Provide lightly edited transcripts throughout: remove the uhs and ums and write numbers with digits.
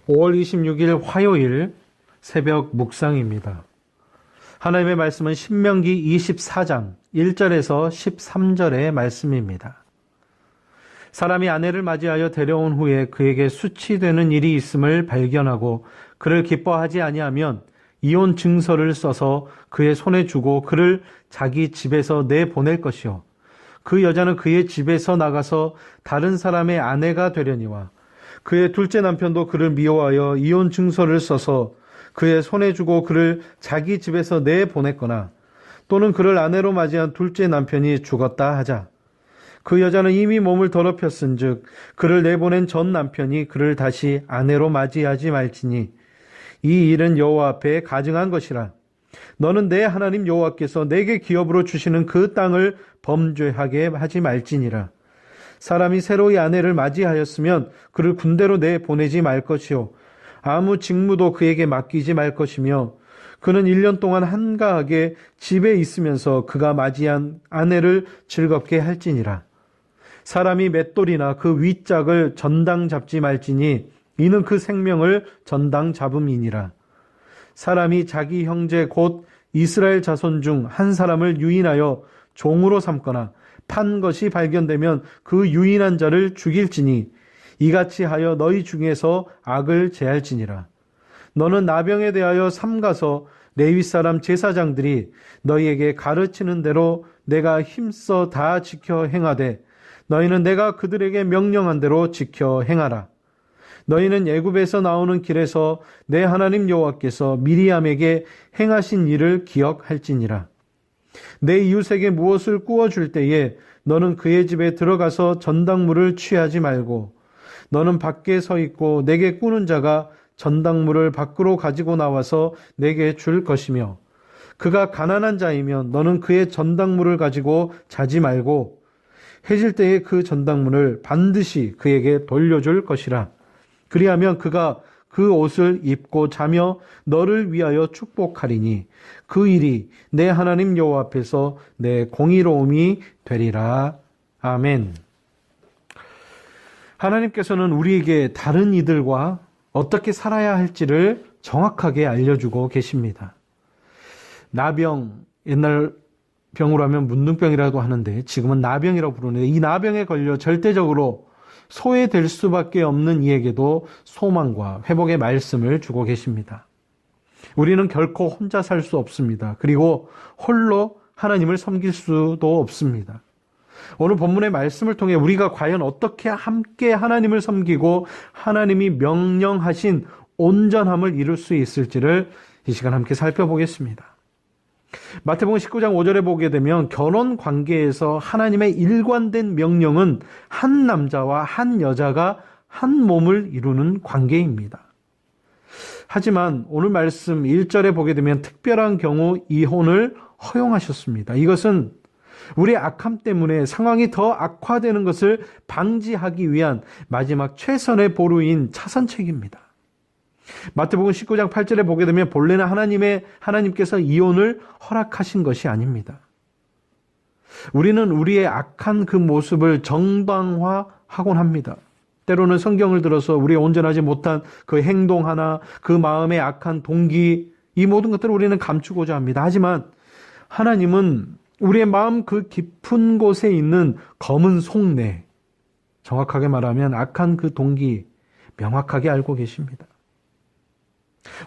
5월 26일 화요일 새벽 묵상입니다. 하나님의 말씀은 신명기 24장 1절에서 13절의 말씀입니다. 사람이 아내를 맞이하여 데려온 후에 그에게 수치되는 일이 있음을 발견하고 그를 기뻐하지 아니하면 이혼 증서를 써서 그의 손에 주고 그를 자기 집에서 내보낼 것이요. 그 여자는 그의 집에서 나가서 다른 사람의 아내가 되려니와 그의 둘째 남편도 그를 미워하여 이혼 증서를 써서 그의 손에 주고 그를 자기 집에서 내보냈거나 또는 그를 아내로 맞이한 둘째 남편이 죽었다 하자. 그 여자는 이미 몸을 더럽혔은즉 그를 내보낸 전 남편이 그를 다시 아내로 맞이하지 말지니 이 일은 여호와 앞에 가증한 것이라. 너는 내 하나님 여호와께서 내게 기업으로 주시는 그 땅을 범죄하게 하지 말지니라. 사람이 새로이 아내를 맞이하였으면 그를 군대로 내보내지 말 것이요 아무 직무도 그에게 맡기지 말 것이며 그는 1년 동안 한가하게 집에 있으면서 그가 맞이한 아내를 즐겁게 할지니라. 사람이 맷돌이나 그 윗짝을 전당 잡지 말지니 이는 그 생명을 전당 잡음이니라. 사람이 자기 형제 곧 이스라엘 자손 중 한 사람을 유인하여 종으로 삼거나 판 것이 발견되면 그 유인한 자를 죽일지니 이같이 하여 너희 중에서 악을 제할지니라. 너는 나병에 대하여 삼가서 레위 사람 제사장들이 너희에게 가르치는 대로 내가 힘써 다 지켜 행하되 너희는 내가 그들에게 명령한 대로 지켜 행하라. 너희는 애굽에서 나오는 길에서 내 하나님 여호와께서 미리암에게 행하신 일을 기억할지니라. 내 이웃에게 무엇을 구워줄 때에 너는 그의 집에 들어가서 전당물을 취하지 말고 너는 밖에 서 있고 내게 꾸는 자가 전당물을 밖으로 가지고 나와서 내게 줄 것이며 그가 가난한 자이면 너는 그의 전당물을 가지고 자지 말고 해질 때에 그 전당물을 반드시 그에게 돌려줄 것이라. 그리하면 그가 그 옷을 입고 자며 너를 위하여 축복하리니 그 일이 내 하나님 여호와 앞에서 내 공의로움이 되리라. 아멘. 하나님께서는 우리에게 다른 이들과 어떻게 살아야 할지를 정확하게 알려주고 계십니다. 나병, 옛날 병으로 하면 문둥병이라고 하는데 지금은 나병이라고 부르는데 이 나병에 걸려 절대적으로 소외될 수밖에 없는 이에게도 소망과 회복의 말씀을 주고 계십니다. 우리는 결코 혼자 살 수 없습니다. 그리고 홀로 하나님을 섬길 수도 없습니다. 오늘 본문의 말씀을 통해 우리가 과연 어떻게 함께 하나님을 섬기고 하나님이 명령하신 온전함을 이룰 수 있을지를 이 시간 함께 살펴보겠습니다. 마태복음 19장 5절에 보게 되면 결혼 관계에서 하나님의 일관된 명령은 한 남자와 한 여자가 한 몸을 이루는 관계입니다. 하지만 오늘 말씀 1절에 보게 되면 특별한 경우 이혼을 허용하셨습니다. 이것은 우리의 악함 때문에 상황이 더 악화되는 것을 방지하기 위한 마지막 최선의 보루인 차선책입니다. 마태복음 19장 8절에 보게 되면 본래는 하나님께서 이혼을 허락하신 것이 아닙니다. 우리는 우리의 악한 그 모습을 정당화하곤 합니다. 때로는 성경을 들어서 우리의 온전하지 못한 그 행동 하나, 그 마음의 악한 동기, 이 모든 것들을 우리는 감추고자 합니다. 하지만 하나님은 우리의 마음 그 깊은 곳에 있는 검은 속내, 정확하게 말하면 악한 그 동기, 명확하게 알고 계십니다.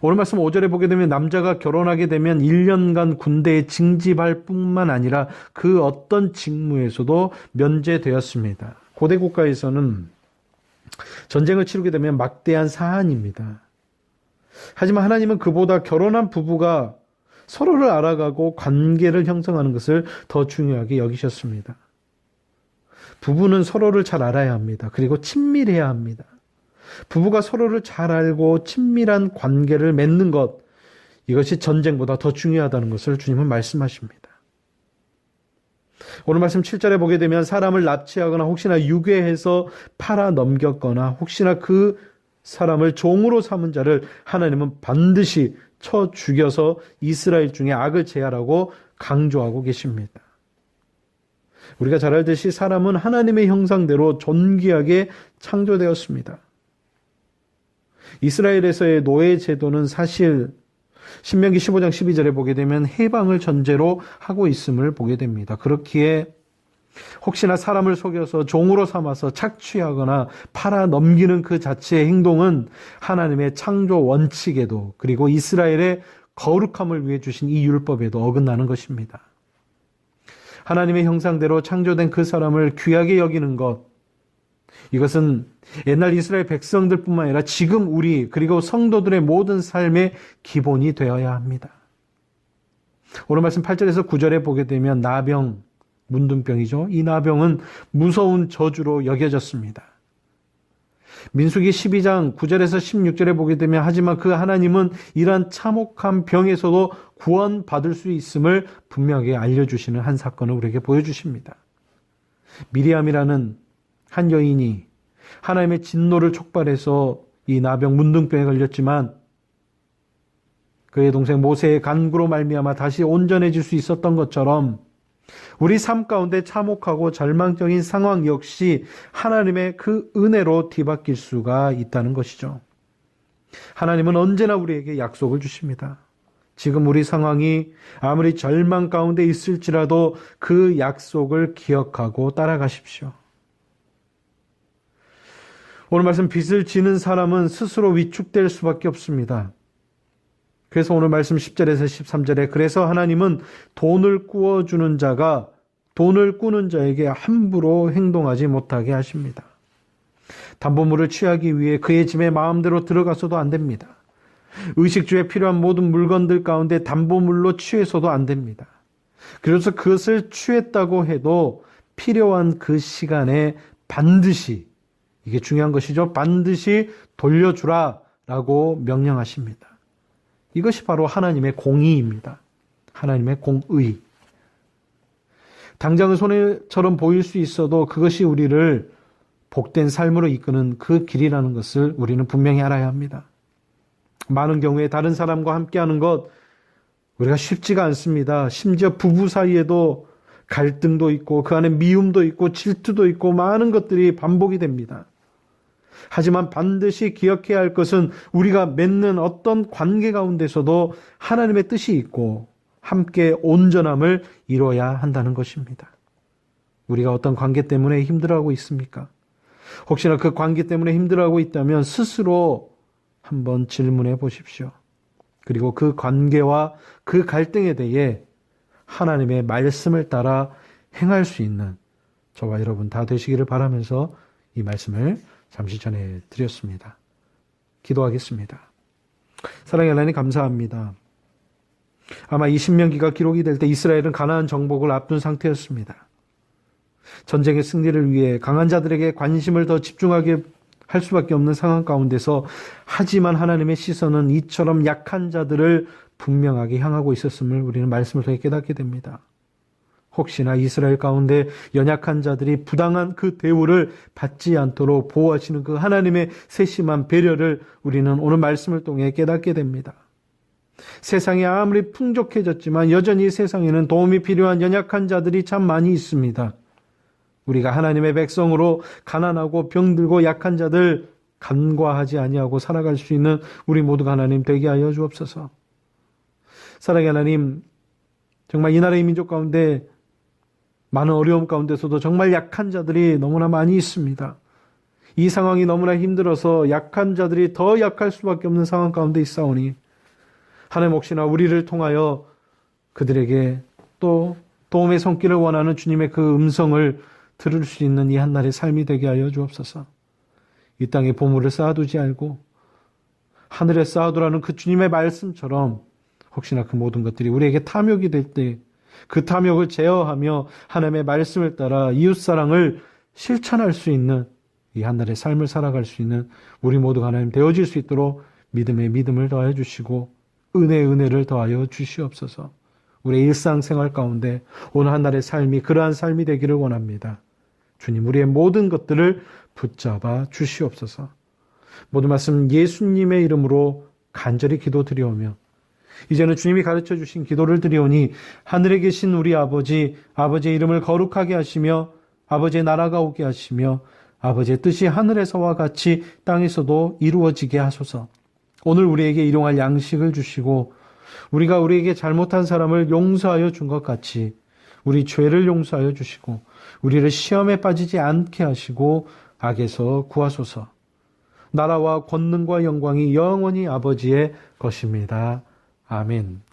오늘 말씀 5절에 보게 되면 남자가 결혼하게 되면 1년간 군대에 징집할 뿐만 아니라 그 어떤 직무에서도 면제되었습니다. 고대 국가에서는 전쟁을 치르게 되면 막대한 사안입니다. 하지만 하나님은 그보다 결혼한 부부가 서로를 알아가고 관계를 형성하는 것을 더 중요하게 여기셨습니다. 부부는 서로를 잘 알아야 합니다. 그리고 친밀해야 합니다. 부부가 서로를 잘 알고 친밀한 관계를 맺는 것, 이것이 전쟁보다 더 중요하다는 것을 주님은 말씀하십니다. 오늘 말씀 7절에 보게 되면 사람을 납치하거나 혹시나 유괴해서 팔아 넘겼거나 혹시나 그 사람을 종으로 삼은 자를 하나님은 반드시 쳐 죽여서 이스라엘 중에 악을 제하라고 강조하고 계십니다. 우리가 잘 알듯이 사람은 하나님의 형상대로 존귀하게 창조되었습니다. 이스라엘에서의 노예 제도는 사실 신명기 15장 12절에 보게 되면 해방을 전제로 하고 있음을 보게 됩니다. 그렇기에 혹시나 사람을 속여서 종으로 삼아서 착취하거나 팔아 넘기는 그 자체의 행동은 하나님의 창조 원칙에도 그리고 이스라엘의 거룩함을 위해 주신 이 율법에도 어긋나는 것입니다. 하나님의 형상대로 창조된 그 사람을 귀하게 여기는 것, 이것은 옛날 이스라엘 백성들뿐만 아니라 지금 우리 그리고 성도들의 모든 삶의 기본이 되어야 합니다. 오늘 말씀 8절에서 9절에 보게 되면 나병, 문둥병이죠. 이 나병은 무서운 저주로 여겨졌습니다. 민수기 12장 9절에서 16절에 보게 되면 하지만 그 하나님은 이러한 참혹한 병에서도 구원받을 수 있음을 분명하게 알려주시는 한 사건을 우리에게 보여주십니다. 미리암이라는 한 여인이 하나님의 진노를 촉발해서 이 나병 문둥병에 걸렸지만 그의 동생 모세의 간구로 말미암아 다시 온전해질 수 있었던 것처럼 우리 삶 가운데 참혹하고 절망적인 상황 역시 하나님의 그 은혜로 뒤바뀔 수가 있다는 것이죠. 하나님은 언제나 우리에게 약속을 주십니다. 지금 우리 상황이 아무리 절망 가운데 있을지라도 그 약속을 기억하고 따라가십시오. 오늘 말씀 빚을 지는 사람은 스스로 위축될 수밖에 없습니다. 그래서 오늘 말씀 10절에서 13절에 그래서 하나님은 돈을 꾸어주는 자가 돈을 꾸는 자에게 함부로 행동하지 못하게 하십니다. 담보물을 취하기 위해 그의 집에 마음대로 들어가서도 안 됩니다. 의식주에 필요한 모든 물건들 가운데 담보물로 취해서도 안 됩니다. 그래서 그것을 취했다고 해도 필요한 그 시간에 반드시, 이게 중요한 것이죠. 반드시 돌려주라라고 명령하십니다. 이것이 바로 하나님의 공의입니다. 하나님의 공의. 당장은 손해처럼 보일 수 있어도 그것이 우리를 복된 삶으로 이끄는 그 길이라는 것을 우리는 분명히 알아야 합니다. 많은 경우에 다른 사람과 함께하는 것 우리가 쉽지가 않습니다. 심지어 부부 사이에도 갈등도 있고 그 안에 미움도 있고 질투도 있고 많은 것들이 반복이 됩니다. 하지만 반드시 기억해야 할 것은 우리가 맺는 어떤 관계 가운데서도 하나님의 뜻이 있고 함께 온전함을 이뤄야 한다는 것입니다. 우리가 어떤 관계 때문에 힘들어하고 있습니까? 혹시나 그 관계 때문에 힘들어하고 있다면 스스로 한번 질문해 보십시오. 그리고 그 관계와 그 갈등에 대해 하나님의 말씀을 따라 행할 수 있는 저와 여러분 다 되시기를 바라면서 이 말씀을 잠시 전해 드렸습니다. 기도하겠습니다. 사랑의 하나님 감사합니다. 아마 이 신명기가 기록이 될 때 이스라엘은 가나안 정복을 앞둔 상태였습니다. 전쟁의 승리를 위해 강한 자들에게 관심을 더 집중하게 할 수밖에 없는 상황 가운데서 하지만 하나님의 시선은 이처럼 약한 자들을 분명하게 향하고 있었음을 우리는 말씀을 통해 깨닫게 됩니다. 혹시나 이스라엘 가운데 연약한 자들이 부당한 그 대우를 받지 않도록 보호하시는 그 하나님의 세심한 배려를 우리는 오늘 말씀을 통해 깨닫게 됩니다. 세상이 아무리 풍족해졌지만 여전히 세상에는 도움이 필요한 연약한 자들이 참 많이 있습니다. 우리가 하나님의 백성으로 가난하고 병들고 약한 자들 간과하지 아니하고 살아갈 수 있는 우리 모두가 하나님 되게 하여 주옵소서. 사랑의 하나님, 정말 이 나라의 민족 가운데 많은 어려움 가운데서도 정말 약한 자들이 너무나 많이 있습니다. 이 상황이 너무나 힘들어서 약한 자들이 더 약할 수밖에 없는 상황 가운데 있사오니 하나님 혹시나 우리를 통하여 그들에게 또 도움의 손길을 원하는 주님의 그 음성을 들을 수 있는 이 한날의 삶이 되게 하여 주옵소서. 이 땅에 보물을 쌓아두지 말고 하늘에 쌓아두라는 그 주님의 말씀처럼 혹시나 그 모든 것들이 우리에게 탐욕이 될 때 그 탐욕을 제어하며 하나님의 말씀을 따라 이웃사랑을 실천할 수 있는 이 한날의 삶을 살아갈 수 있는 우리 모두가 하나님 되어질 수 있도록 믿음에 믿음을 더하여 주시고 은혜에 은혜를 더하여 주시옵소서. 우리의 일상생활 가운데 오늘 한날의 삶이 그러한 삶이 되기를 원합니다. 주님, 우리의 모든 것들을 붙잡아 주시옵소서. 모든 말씀 예수님의 이름으로 간절히 기도드리오며 이제는 주님이 가르쳐 주신 기도를 드리오니 하늘에 계신 우리 아버지, 아버지의 이름을 거룩하게 하시며 아버지의 나라가 오게 하시며 아버지의 뜻이 하늘에서와 같이 땅에서도 이루어지게 하소서. 오늘 우리에게 일용할 양식을 주시고 우리가 우리에게 잘못한 사람을 용서하여 준 것 같이 우리 죄를 용서하여 주시고 우리를 시험에 빠지지 않게 하시고 악에서 구하소서. 나라와 권능과 영광이 영원히 아버지의 것입니다. 아멘.